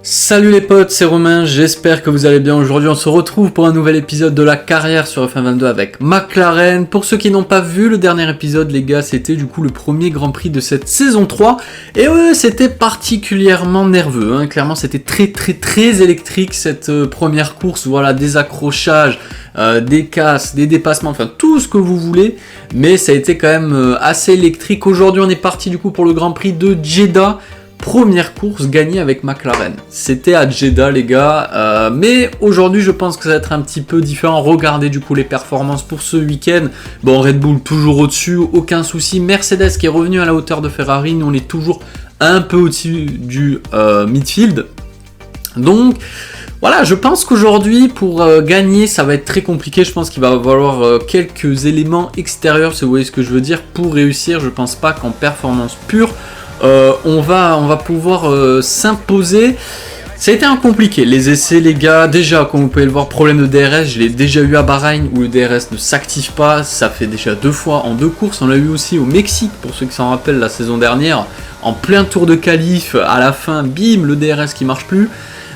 Salut les potes, c'est Romain, j'espère que vous allez bien. Aujourd'hui on se retrouve pour un nouvel épisode de la carrière sur F1 22 avec McLaren. Pour ceux qui n'ont pas vu le dernier épisode les gars, c'était du coup le premier Grand Prix de cette saison 3. Et ouais, c'était particulièrement nerveux, hein. Clairement c'était très électrique cette première course. Voilà, des accrochages, des casses, des dépassements, enfin tout ce que vous voulez. Mais ça a été quand même assez électrique. Aujourd'hui on est parti du coup pour le Grand Prix de Jeddah. Première course gagnée avec McLaren. C'était à Jeddah les gars, mais aujourd'hui je pense que ça va être un petit peu différent. Regardez du coup les performances pour ce week-end. Bon, Red Bull toujours au-dessus, aucun souci. Mercedes qui est revenu à la hauteur de Ferrari, nous on est toujours un peu au-dessus du midfield. Donc voilà, je pense qu'aujourd'hui pour gagner ça va être très compliqué. Je pense qu'il va falloir quelques éléments extérieurs, si vous voyez ce que je veux dire, pour réussir. Je pense pas qu'en performance pure on va pouvoir s'imposer. Ça a été un compliqué, les essais les gars. Déjà, comme vous pouvez le voir, problème de DRS, je l'ai déjà eu à Bahreïn où le DRS ne s'active pas. Ça fait déjà 2 fois en 2 courses. On l'a eu aussi au Mexique, pour ceux qui s'en rappellent, la saison dernière. En plein tour de qualif, à la fin, bim, le DRS qui marche plus.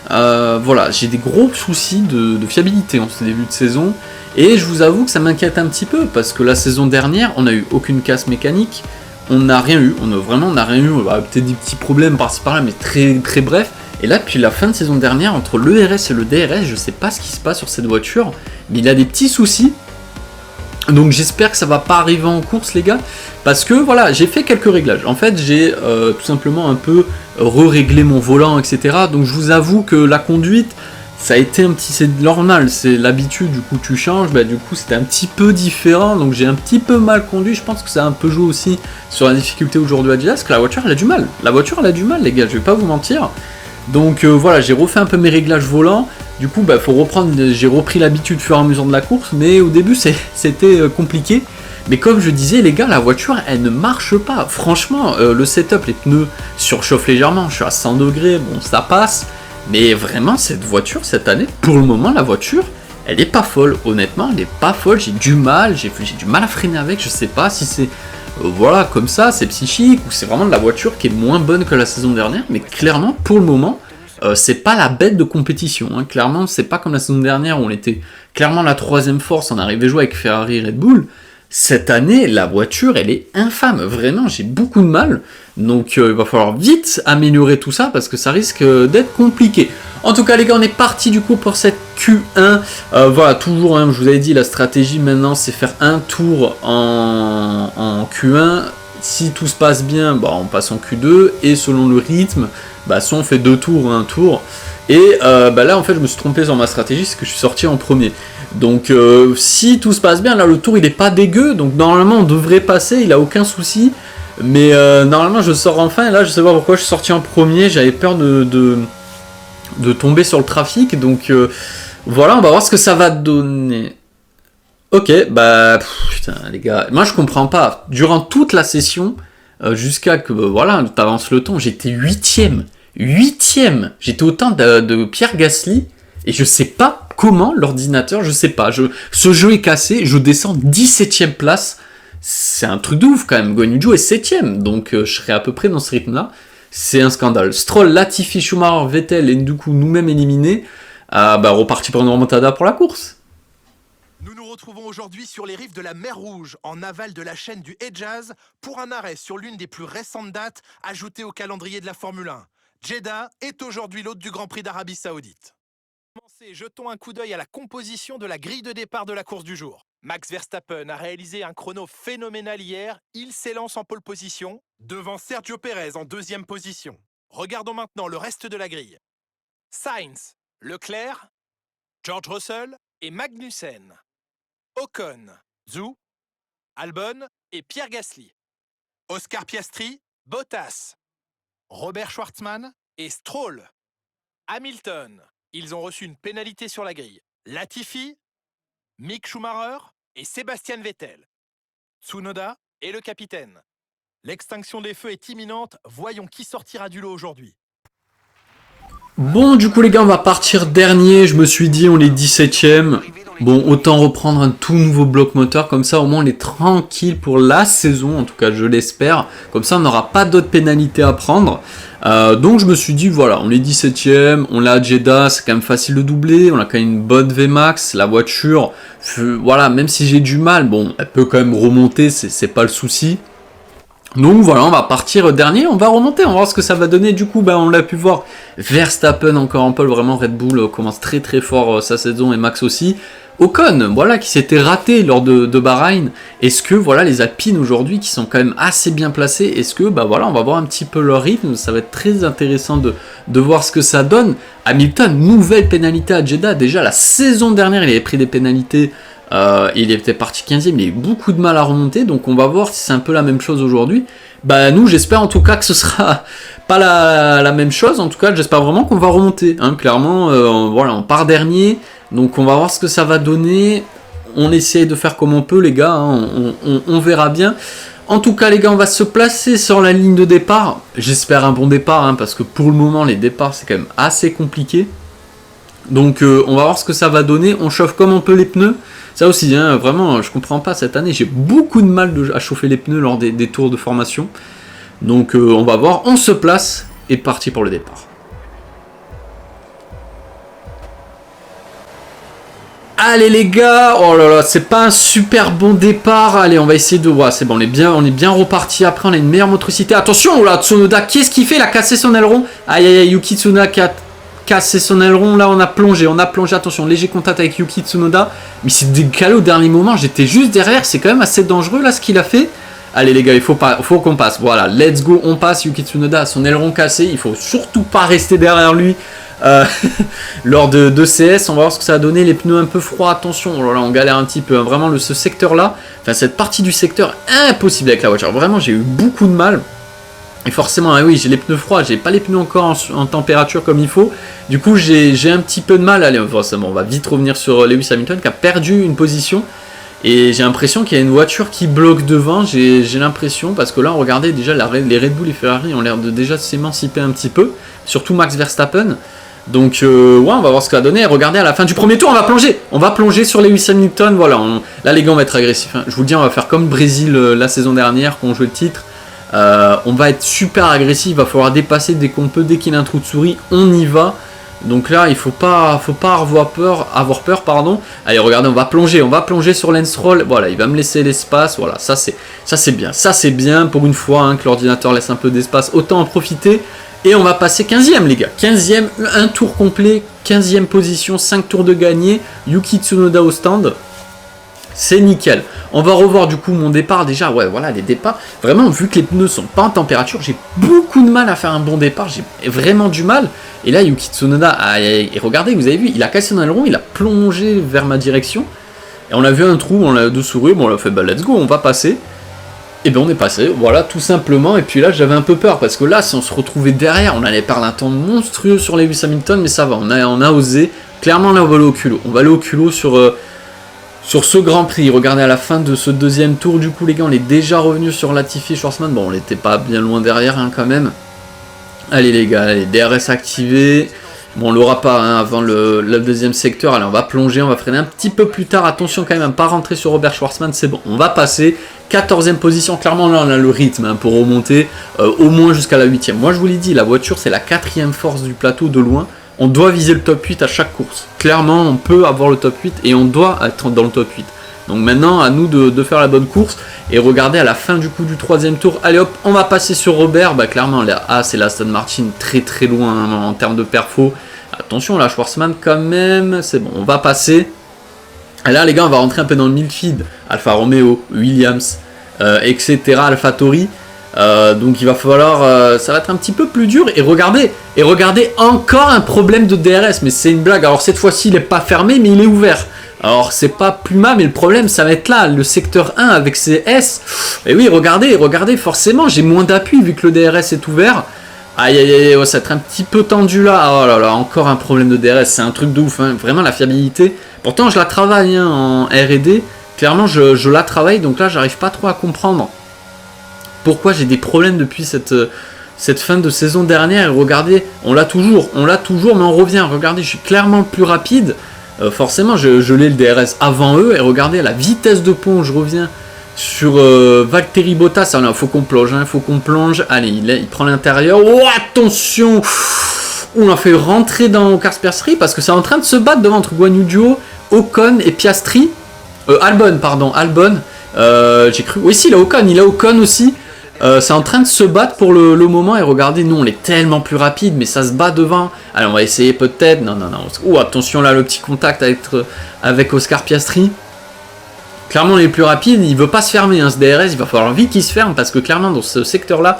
Voilà, j'ai des gros soucis de fiabilité en ce début de saison. Et je vous avoue que ça m'inquiète un petit peu, parce que la saison dernière, on n'a eu aucune casse mécanique. On n'a rien eu, on n'a rien eu, peut-être des petits problèmes par-ci par-là, mais très bref. Et là, depuis la fin de saison dernière, entre l'ERS et le DRS, je sais pas ce qui se passe sur cette voiture, mais il a des petits soucis. Donc j'espère que ça va pas arriver en course les gars, parce que voilà, j'ai fait quelques réglages. En fait, j'ai tout simplement un peu re-réglé mon volant, etc. Donc je vous avoue que la conduite, ça a été un petit, c'est normal, c'est l'habitude, du coup tu changes, du coup c'était un petit peu différent, donc j'ai un petit peu mal conduit. Je pense que ça a un peu joué aussi sur la difficulté aujourd'hui à Jeddah, parce que la voiture elle a du mal, les gars, je vais pas vous mentir. Donc voilà, j'ai refait un peu mes réglages volants, du coup faut reprendre, j'ai repris l'habitude au fur et à mesure de la course, mais au début c'était compliqué. Mais comme je disais les gars, la voiture elle ne marche pas, franchement le setup, les pneus surchauffent légèrement, je suis à 100 degrés, bon ça passe. Mais vraiment, cette voiture, cette année, pour le moment, la voiture, elle est pas folle. Honnêtement, elle est pas folle. J'ai du mal à freiner avec. Je sais pas si c'est voilà comme ça, c'est psychique ou c'est vraiment de la voiture qui est moins bonne que la saison dernière. Mais clairement, pour le moment, c'est pas la bête de compétition. Hein. Clairement, c'est pas comme la saison dernière où on était clairement la troisième force. On arrivait à jouer avec Ferrari et Red Bull. Cette année, la voiture, elle est infâme. Vraiment, j'ai beaucoup de mal. Donc, il va falloir vite améliorer tout ça parce que ça risque d'être compliqué. En tout cas, les gars, on est parti du coup pour cette Q1. Voilà, toujours, hein, je vous avais dit, la stratégie maintenant, c'est faire un tour en Q1. Si tout se passe bien, on passe en Q2. Et selon le rythme, soit on fait 2 tours ou 1 tour. Et là, en fait, je me suis trompé sur ma stratégie, c'est que je suis sorti en premier. Donc si tout se passe bien, là le tour il est pas dégueu, donc normalement on devrait passer, il a aucun souci. Mais normalement je sors enfin, et là je sais pas pourquoi je suis sorti en premier, j'avais peur de tomber sur le trafic, donc voilà, on va voir ce que ça va donner. Ok, putain les gars, moi je comprends pas, durant toute la session, jusqu'à que voilà, t'avances le temps, j'étais 8ème, j'étais autant de Pierre Gasly. Et je sais pas comment l'ordinateur, je sais pas, ce jeu est cassé, je descends 17ème place, c'est un truc de ouf quand même, Guanyu Zhou est 7ème, donc je serai à peu près dans ce rythme-là, c'est un scandale. Stroll, Latifi, Schumacher, Vettel et du coup nous-mêmes éliminés, reparti pour une remontada pour la course. Nous nous retrouvons aujourd'hui sur les rives de la mer Rouge, en aval de la chaîne du Hedjaz, pour un arrêt sur l'une des plus récentes dates ajoutées au calendrier de la Formule 1. Jeddah est aujourd'hui l'hôte du Grand Prix d'Arabie Saoudite. Jetons un coup d'œil à la composition de la grille de départ de la course du jour. Max Verstappen a réalisé un chrono phénoménal hier. Il s'élance en pole position, devant Sergio Pérez en 2e position. Regardons maintenant le reste de la grille. Sainz, Leclerc, George Russell et Magnussen. Ocon, Zhou, Albon et Pierre Gasly. Oscar Piastri, Bottas, Robert Schwartzmann et Stroll. Hamilton. Ils ont reçu une pénalité sur la grille. Latifi, Mick Schumacher et Sébastien Vettel. Tsunoda est le capitaine. L'extinction des feux est imminente. Voyons qui sortira du lot aujourd'hui. Bon, du coup les gars, on va partir dernier. Je me suis dit, on est 17ème. Bon, autant reprendre un tout nouveau bloc moteur, comme ça au moins on est tranquille pour la saison, en tout cas je l'espère. Comme ça on n'aura pas d'autres pénalités à prendre. Donc je me suis dit, voilà, on est 17ème, on l'a à Jeddah, c'est quand même facile de doubler, on a quand même une bonne VMAX, la voiture, voilà, même si j'ai du mal, bon, elle peut quand même remonter, c'est pas le souci. Donc voilà, on va partir dernier, on va remonter, on va voir ce que ça va donner. Du coup, on l'a pu voir, Verstappen encore en pole, vraiment Red Bull commence très très fort sa saison et Max aussi. Ocon, voilà, qui s'était raté lors de Bahreïn. Est-ce que, voilà, les Alpines aujourd'hui, qui sont quand même assez bien placés, est-ce que, voilà, on va voir un petit peu leur rythme, ça va être très intéressant de voir ce que ça donne. Hamilton, nouvelle pénalité à Jeddah, déjà la saison dernière, il avait pris des pénalités, il était parti 15ème, il a eu beaucoup de mal à remonter, donc on va voir si c'est un peu la même chose aujourd'hui. Nous, j'espère en tout cas que ce sera pas la même chose, en tout cas, j'espère vraiment qu'on va remonter, hein, clairement, voilà, on part dernier. Donc on va voir ce que ça va donner, on essaye de faire comme on peut les gars, hein. On verra bien. En tout cas les gars, on va se placer sur la ligne de départ, j'espère un bon départ, hein, parce que pour le moment les départs c'est quand même assez compliqué. Donc on va voir ce que ça va donner, on chauffe comme on peut les pneus, ça aussi, hein, vraiment je comprends pas cette année, j'ai beaucoup de mal à chauffer les pneus lors des tours de formation. Donc on va voir, on se place et parti pour le départ. Allez les gars, oh là là, c'est pas un super bon départ. Allez, on va essayer de... Ouais, c'est bon, on est bien reparti. Après, on a une meilleure motricité. Attention, là, Tsunoda, qu'est-ce qu'il fait? Il a cassé son aileron. Aïe, aïe, aïe, Yuki Tsunoda qui a cassé son aileron. Là, on a plongé. Attention, léger contact avec Yuki Tsunoda. Mais c'est décalé au dernier moment. J'étais juste derrière. C'est quand même assez dangereux, là, ce qu'il a fait. Allez les gars, il faut qu'on passe. Voilà, let's go, on passe. Yuki Tsunoda a son aileron cassé. Il faut surtout pas rester derrière lui. Lors de CS, on va voir ce que ça a donné, les pneus un peu froids, attention, oh là là, on galère un petit peu, hein. Vraiment ce secteur là, enfin cette partie du secteur, impossible avec la voiture, vraiment j'ai eu beaucoup de mal, et forcément, oui, j'ai les pneus froids, j'ai pas les pneus encore en température comme il faut, du coup j'ai un petit peu de mal, allez, forcément, on va vite revenir sur Lewis Hamilton qui a perdu une position, et j'ai l'impression qu'il y a une voiture qui bloque devant, j'ai l'impression, parce que là, regardez, déjà les Red Bull et Ferrari ont l'air de déjà s'émanciper un petit peu, surtout Max Verstappen. Donc ouais, on va voir ce que ça va donner. Regardez, à la fin du premier tour, on va plonger sur Lewis Hamilton. Voilà, là les gars, on va être agressifs, hein. Je vous le dis, on va faire comme Brésil la saison dernière quand on jouait le titre. On va être super agressif, il va falloir dépasser dès qu'on peut, dès qu'il y a un trou de souris, on y va. Donc là, il faut pas avoir peur, pardon. Allez, regardez, on va plonger sur Lance Stroll. Voilà, il va me laisser l'espace. Voilà, ça c'est bien pour une fois, hein, que l'ordinateur laisse un peu d'espace. Autant en profiter. Et on va passer 15ème les gars, 15ème, un tour complet, 15ème position, 5 tours de gagné, Yuki Tsunoda au stand, c'est nickel. On va revoir du coup mon départ déjà, ouais voilà les départs, vraiment vu que les pneus sont pas en température, j'ai beaucoup de mal à faire un bon départ, j'ai vraiment du mal. Et là Yuki Tsunoda, et regardez, vous avez vu, il a cassé son aileron, il a plongé vers ma direction, et on a vu un trou, on l'a de sourire, bon on l'a fait, let's go, on va passer. Et bien on est passé, voilà, tout simplement. Et puis là, j'avais un peu peur, parce que là, si on se retrouvait derrière, on allait perdre un temps monstrueux sur Lewis Hamilton, mais ça va, on a osé. Clairement, là, on va aller au culot. On va aller au culot sur ce Grand Prix. Regardez, à la fin de ce deuxième tour, du coup, les gars, on est déjà revenu sur Latifi et Schwarzman. Bon, on n'était pas bien loin derrière, hein, quand même. Allez, les gars, allez, DRS activé. Bon, on l'aura pas, hein, avant le deuxième secteur. Allez, on va plonger, on va freiner un petit peu plus tard. Attention quand même à ne pas rentrer sur Robert Schwarzman, c'est bon, on va passer. 14e position, clairement là on a le rythme, hein, pour remonter au moins jusqu'à la 8e. Moi je vous l'ai dit, la voiture c'est la 4e force du plateau de loin. On doit viser le top 8 à chaque course. Clairement on peut avoir le top 8 et on doit être dans le top 8. Donc maintenant à nous de faire la bonne course. Et regardez à la fin du coup du 3e tour, allez hop, on va passer sur Robert. Clairement là, c'est l'Aston Martin très très loin, hein, en termes de perfo. Attention là, Schwarzman quand même, c'est bon, on va passer. Et là les gars, on va rentrer un peu dans le midfield. Alfa Romeo, Williams, etc. AlphaTauri. Donc il va falloir, ça va être un petit peu plus dur. Et regardez encore un problème de DRS, mais c'est une blague. Alors cette fois-ci il n'est pas fermé, mais il est ouvert. Alors c'est pas plus mal, mais le problème ça va être là, le secteur 1 avec ses S. Et oui, regardez, forcément j'ai moins d'appui vu que le DRS est ouvert. Aïe aïe aïe, oh, ça va être un petit peu tendu là. Oh là là, encore un problème de DRS, c'est un truc de ouf, hein. Vraiment la fiabilité. Pourtant je la travaille, hein, en R&D. Clairement je la travaille, donc là j'arrive pas trop à comprendre pourquoi j'ai des problèmes depuis cette fin de saison dernière. Et regardez, on l'a toujours, mais on revient. Regardez, je suis clairement le plus rapide. forcément je l'ai le DRS avant eux, et regardez la vitesse de pont, je reviens sur Valtteri Bottas, il faut qu'on plonge, il faut qu'on plonge, allez, il prend l'intérieur, oh attention, on l'a fait rentrer dans Oscar Piastri, parce que c'est en train de se battre devant entre Guan Yu Zhou, Ocon et Piastri, Albon, j'ai cru, oui si il a Ocon aussi, c'est en train de se battre pour le moment, et regardez, nous on est tellement plus rapide, mais ça se bat devant. Allez, on va essayer peut-être, non, oh attention là, le petit contact avec Oscar Piastri. Clairement, on est plus rapide, il veut pas se fermer, hein, ce DRS, il va falloir vite qu'il se ferme, parce que clairement, dans ce secteur-là,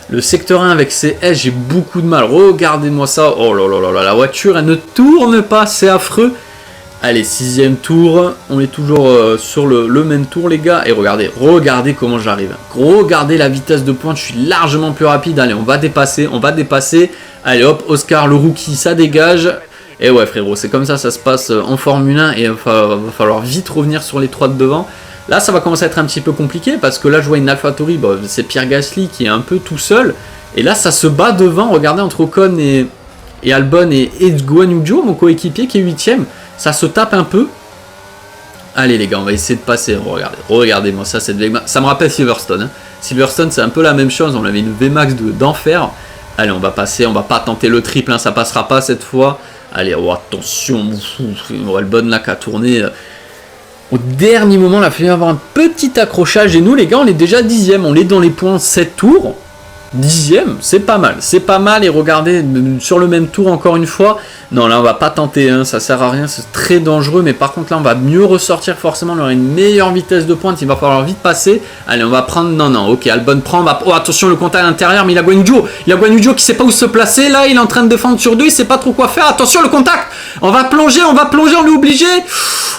le secteur 1 avec ses S, j'ai beaucoup de mal. Regardez-moi ça, oh là là là là, la voiture, elle ne tourne pas, c'est affreux. Allez, 6ème tour, on est toujours sur le même tour, les gars, et regardez comment j'arrive. Regardez la vitesse de pointe, je suis largement plus rapide, allez, on va dépasser. Allez, hop, Oscar, le rookie, ça dégage. Et ouais frérot, c'est comme ça se passe en Formule 1 et il va falloir vite revenir sur les 3 de devant. Là ça va commencer à être un petit peu compliqué parce que là je vois une AlphaTauri, bon, c'est Pierre Gasly qui est un peu tout seul. Et là ça se bat devant, regardez entre Ocon et Albon et Guan Yu Zhou, mon coéquipier qui est 8ème. Ça se tape un peu. Allez les gars, on va essayer de passer, regardez-moi ça, cette VMAX. Ça me rappelle Silverstone. Hein. Silverstone c'est un peu la même chose, on avait une VMAX d'enfer. Allez on va passer, on va pas tenter le triple, hein, ça passera pas cette fois. Allez, oh, attention, Albon là qui a tourné au dernier moment, il a fallu avoir un petit accrochage. Et nous les gars, on est déjà 10ème, on est dans les points 7 tours. 10ème, c'est pas mal, et regardez, sur le même tour encore une fois, non là on va pas tenter, hein, ça sert à rien, c'est très dangereux, mais par contre là on va mieux ressortir forcément, on aura une meilleure vitesse de pointe, il va falloir vite passer, allez on va prendre, non, ok, Albon prend, oh attention le contact à l'intérieur, mais il a Guan Yu Zhou qui sait pas où se placer, là il est en train de défendre sur 2, il sait pas trop quoi faire, attention le contact, on va plonger, on est obligé,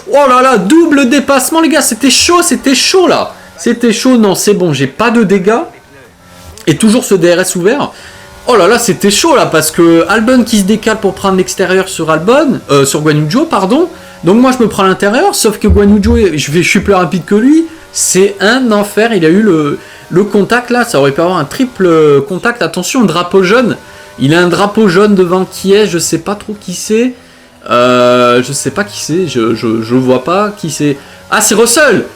oh là là, double dépassement les gars, c'était chaud là, non c'est bon, j'ai pas de dégâts. Et toujours ce DRS ouvert. Oh là là, c'était chaud là, parce que Albon qui se décale pour prendre l'extérieur sur sur Guan Yu Zhou, pardon. Donc moi je me prends l'intérieur, sauf que Guan Yu Zhou, je suis plus rapide que lui. C'est un enfer, il a eu le contact là, ça aurait pu avoir un triple contact. Attention, drapeau jaune. Il a un drapeau jaune devant qui est, je sais pas trop qui c'est. Je sais pas qui c'est, je vois pas qui c'est. Ah c'est Russell.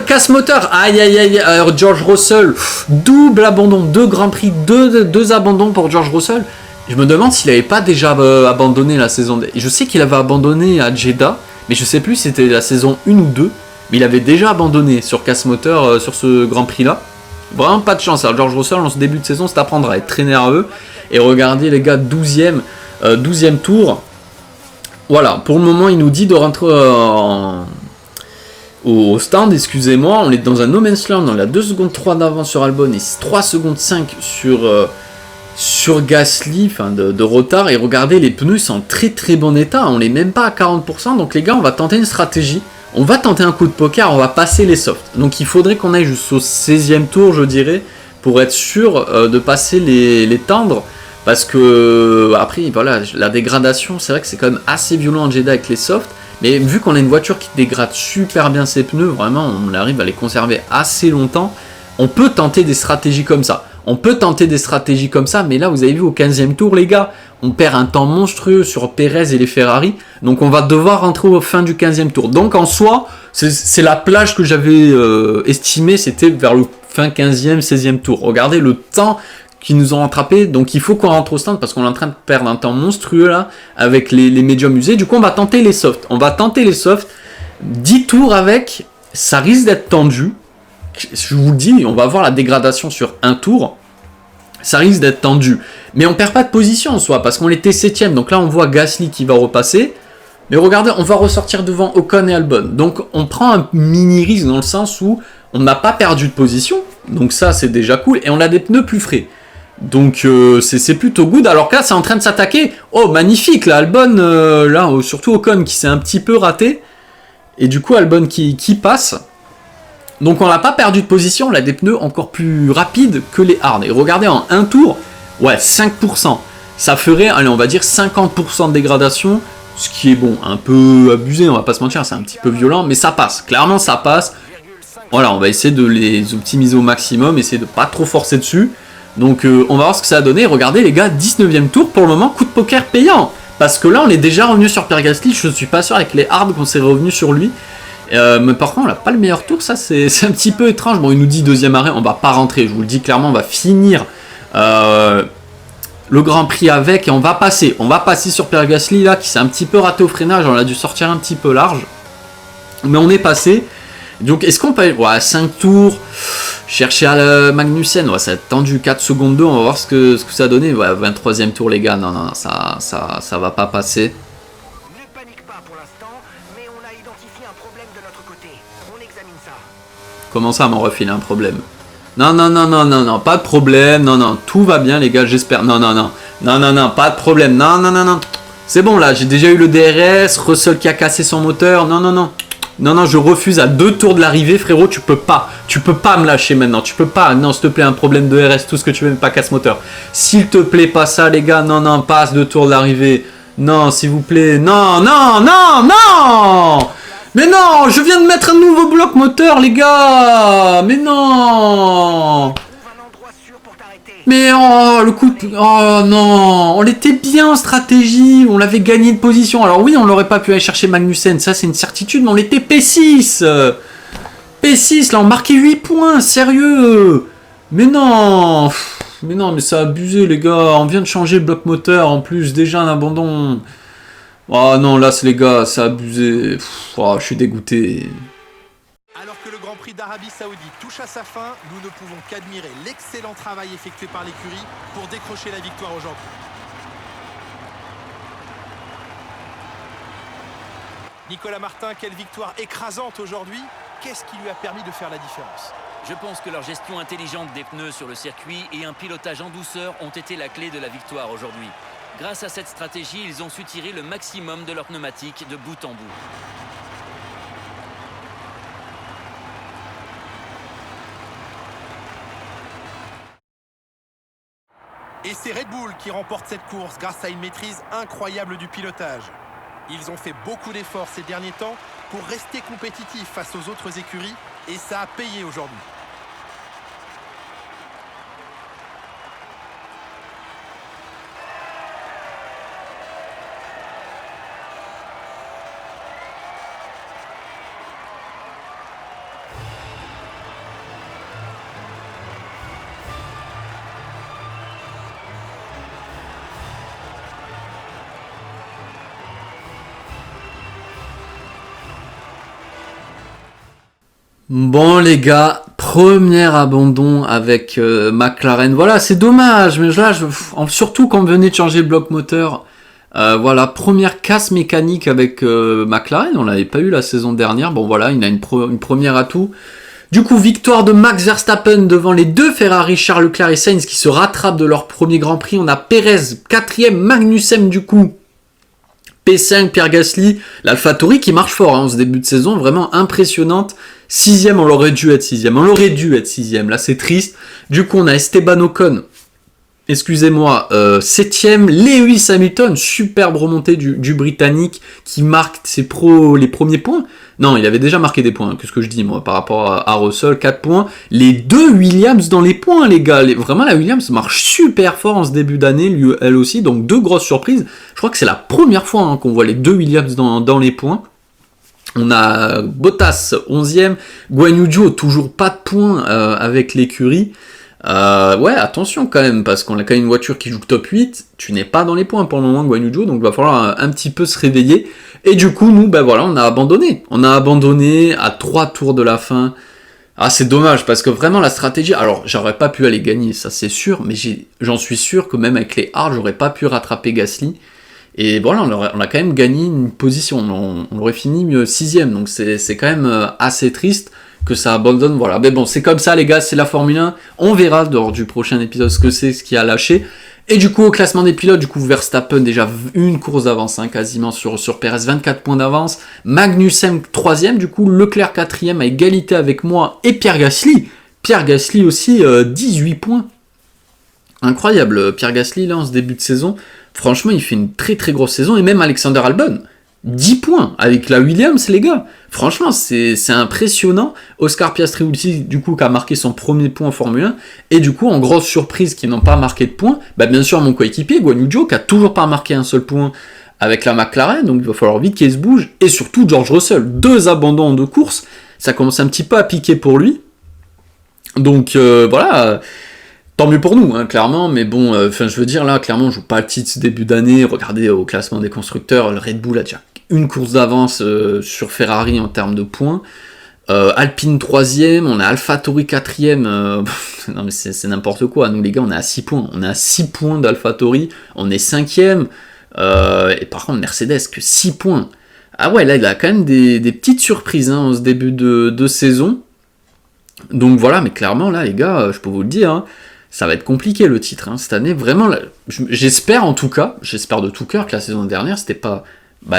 Casse moteur, aïe, George Russell, double abandon, 2 Grands Prix, 2 abandons pour George Russell. Je me demande s'il n'avait pas déjà abandonné la saison. Je sais qu'il avait abandonné à Jeddah, mais je sais plus si c'était la saison 1 ou 2, mais il avait déjà abandonné sur casse moteur sur ce Grand Prix là. Vraiment pas de chance, alors George Russell en ce début de saison c'est apprendre à être très nerveux. Et regardez les gars, 12ème tour. Voilà, pour le moment il nous dit de rentrer au stand, excusez-moi, on est dans un no man's land, on a 2 secondes 3 d'avance sur Albon et 3 secondes 5 sur Gasly, enfin de retard, et regardez les pneus sont en très bon état, on n'est même pas à 40%, donc les gars on va tenter une stratégie, on va tenter un coup de poker, on va passer les softs, donc il faudrait qu'on aille jusqu'au 16e tour je dirais, pour être sûr de passer les tendres, parce que après voilà, la dégradation c'est vrai que c'est quand même assez violent en Jeddah avec les softs. Mais vu qu'on a une voiture qui dégrade super bien ses pneus, vraiment on arrive à les conserver assez longtemps, on peut tenter des stratégies comme ça. Mais là vous avez vu au 15e tour les gars, on perd un temps monstrueux sur Perez et les Ferrari, donc on va devoir rentrer au fin du 15e tour. Donc en soi, c'est la plage que j'avais estimée, c'était vers le fin 15e, 16e tour. Regardez le temps qui nous ont rattrapé, donc il faut qu'on rentre au stand parce qu'on est en train de perdre un temps monstrueux là avec les médiums usés. Du coup on va tenter les softs, 10 tours avec, ça risque d'être tendu, je vous le dis, on va voir la dégradation sur un tour, ça risque d'être tendu, mais on perd pas de position en soi parce qu'on était 7ème, donc là on voit Gasly qui va repasser, mais regardez on va ressortir devant Ocon et Albon, donc on prend un mini risque dans le sens où on n'a pas perdu de position, donc ça c'est déjà cool, et on a des pneus plus frais. Donc c'est plutôt good, alors que là c'est en train de s'attaquer, oh magnifique là, Albon, là surtout Ocon qui s'est un petit peu raté, et du coup Albon qui passe, donc on n'a pas perdu de position, on a des pneus encore plus rapides que les hards, et regardez en un tour, ouais 5%, ça ferait, allez on va dire 50% de dégradation, ce qui est bon, un peu abusé, on va pas se mentir, c'est un petit peu violent, mais ça passe, clairement ça passe, voilà on va essayer de les optimiser au maximum, essayer de pas trop forcer dessus. Donc on va voir ce que ça a donné. Regardez les gars, 19ème tour pour le moment, coup de poker payant. Parce que là, on est déjà revenu sur Pierre Gasly. Je suis pas sûr avec les hards qu'on s'est revenu sur lui. Mais par contre, on n'a pas le meilleur tour. Ça, c'est un petit peu étrange. Bon, il nous dit deuxième arrêt. On va pas rentrer. Je vous le dis clairement. On va finir le Grand Prix avec. Et on va passer. On va passer sur Pierre Gasly, là, qui s'est un petit peu raté au freinage. On a dû sortir un petit peu large. Mais on est passé. Donc, est-ce qu'on peut... Ouais, 5 tours. Chercher à Magnussen. Ouais, ça va être tendu. 4 secondes 2. On va voir ce que ça a donné. Ouais, 23e tour, les gars. Non, ça va pas passer. Ne panique pas pour l'instant, mais on a identifié un problème de notre côté. On examine ça. Comment ça, mon ref, il a un problème? Non, pas de problème. Non, tout va bien, les gars, j'espère. Non, pas de problème. Non. C'est bon, là, j'ai déjà eu le DRS. Russell qui a cassé son moteur. Non, je refuse à 2 tours de l'arrivée, frérot, tu peux pas me lâcher maintenant, tu peux pas, non, s'il te plaît, un problème de RS, tout ce que tu veux, mais pas casse moteur. S'il te plaît, pas ça, les gars, non, passe 2 tours de l'arrivée, non, s'il vous plaît, non. Mais non, je viens de mettre un nouveau bloc moteur, les gars, mais non. Mais oh, le coup de... Oh non, on était bien en stratégie, on l'avait gagné de position. Alors oui, on l'aurait pas pu aller chercher Magnussen, ça c'est une certitude, mais on était P6. P6, là on marquait 8 points, sérieux. Mais non, mais ça a abusé les gars, on vient de changer le bloc moteur en plus, déjà un abandon. Oh non, là c'est les gars, ça a abusé. Oh, je suis dégoûté. Alors que le Grand Prix d'Arabie Saoudite touche à sa fin, nous ne pouvons qu'admirer l'excellent travail effectué par l'écurie pour décrocher la victoire aujourd'hui. Nicolas Martin, quelle victoire écrasante aujourd'hui. Qu'est-ce qui lui a permis de faire la différence? Je pense que leur gestion intelligente des pneus sur le circuit et un pilotage en douceur ont été la clé de la victoire aujourd'hui. Grâce à cette stratégie, ils ont su tirer le maximum de leurs pneumatiques de bout en bout. Et c'est Red Bull qui remporte cette course grâce à une maîtrise incroyable du pilotage. Ils ont fait beaucoup d'efforts ces derniers temps pour rester compétitifs face aux autres écuries et ça a payé aujourd'hui. Bon les gars, premier abandon avec McLaren. Voilà, c'est dommage, mais là, surtout quand on venait de changer le bloc moteur. Voilà, première casse mécanique avec McLaren. On l'avait pas eu la saison dernière. Bon voilà, il a une première atout. Du coup, victoire de Max Verstappen devant les deux Ferrari, Charles Leclerc et Sainz qui se rattrapent de leur premier Grand Prix. On a Perez, 4e, Magnussen du coup. P5, Pierre Gasly, l'AlphaTauri qui marche fort en ce début de saison, vraiment impressionnante. 6e, on aurait dû être 6e. Là c'est triste. Du coup, on a Esteban Ocon, 7e, Lewis Hamilton, superbe remontée du Britannique qui marque les premiers points. Non, il avait déjà marqué des points, qu'est-ce que je dis moi, par rapport à Russell, 4 points. Les deux Williams dans les points, les gars. Vraiment, la Williams marche super fort en ce début d'année, elle aussi, donc deux grosses surprises. Je crois que c'est la première fois qu'on voit les deux Williams dans les points. On a Bottas, 11e, Guan Yu Zhou, toujours pas de points avec l'écurie. Ouais, attention quand même, parce qu'on a quand même une voiture qui joue top 8, tu n'es pas dans les points pour le moment, Guan Yu Zhou, donc il va falloir un petit peu se réveiller. Et du coup, nous, on a abandonné. On a abandonné à 3 tours de la fin. Ah, c'est dommage, parce que vraiment, la stratégie... Alors, j'aurais pas pu aller gagner, ça c'est sûr, mais j'en suis sûr que même avec les hards, j'aurais pas pu rattraper Gasly. Et voilà, on a quand même gagné une position. On aurait fini 6e, donc c'est quand même assez triste que ça abandonne, voilà. Mais bon, c'est comme ça, les gars, c'est la Formule 1. On verra lors du prochain épisode ce qui a lâché. Et du coup, au classement des pilotes, Verstappen, déjà une course d'avance, quasiment sur Perez, 24 points d'avance. Magnussen, 3e, Leclerc, 4e, à égalité avec moi, et Pierre Gasly. Pierre Gasly aussi, 18 points. Incroyable, Pierre Gasly, là, en ce début de saison. Franchement, il fait une très très grosse saison, et même Alexander Albon. 10 points avec la Williams, les gars. Franchement, c'est impressionnant. Oscar Piastri aussi, qui a marqué son premier point en Formule 1. Et du coup, en grosse surprise, qui n'ont pas marqué de points, bien sûr, mon coéquipier, Guan Yu Zhou, qui a toujours pas marqué un seul point avec la McLaren, donc il va falloir vite qu'il se bouge, et surtout George Russell, 2 abandons en 2 courses, ça commence un petit peu à piquer pour lui, donc voilà, tant mieux pour nous, hein, clairement, mais bon, je veux dire, là, clairement, on joue pas le titre ce début d'année, regardez au classement des constructeurs, le Red Bull a déjà une course d'avance sur Ferrari en termes de points, Alpine 3ème, on a AlphaTauri 4ème, non mais c'est n'importe quoi, nous les gars on est à 6 points, on est à 6 points d'AlphaTauri, on est 5ème, et par contre Mercedes que 6 points, ah ouais là il a quand même des petites surprises hein, en ce début de saison, donc voilà, mais clairement là les gars, je peux vous le dire, hein, ça va être compliqué le titre, hein, cette année, vraiment, là, j'espère de tout cœur que la saison dernière c'était pas...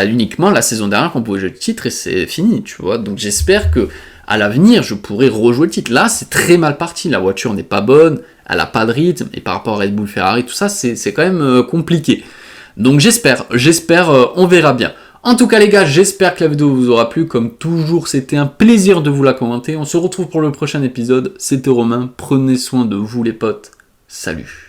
uniquement la saison dernière qu'on pouvait jouer le titre et c'est fini, tu vois. Donc j'espère que à l'avenir je pourrai rejouer le titre. Là c'est très mal parti, la voiture n'est pas bonne, elle a pas de rythme, et par rapport à Red Bull, Ferrari, tout ça c'est quand même compliqué. Donc j'espère, on verra bien. En tout cas les gars, j'espère que la vidéo vous aura plu, comme toujours c'était un plaisir de vous la commenter. On se retrouve pour le prochain épisode, c'était Romain, prenez soin de vous les potes, salut.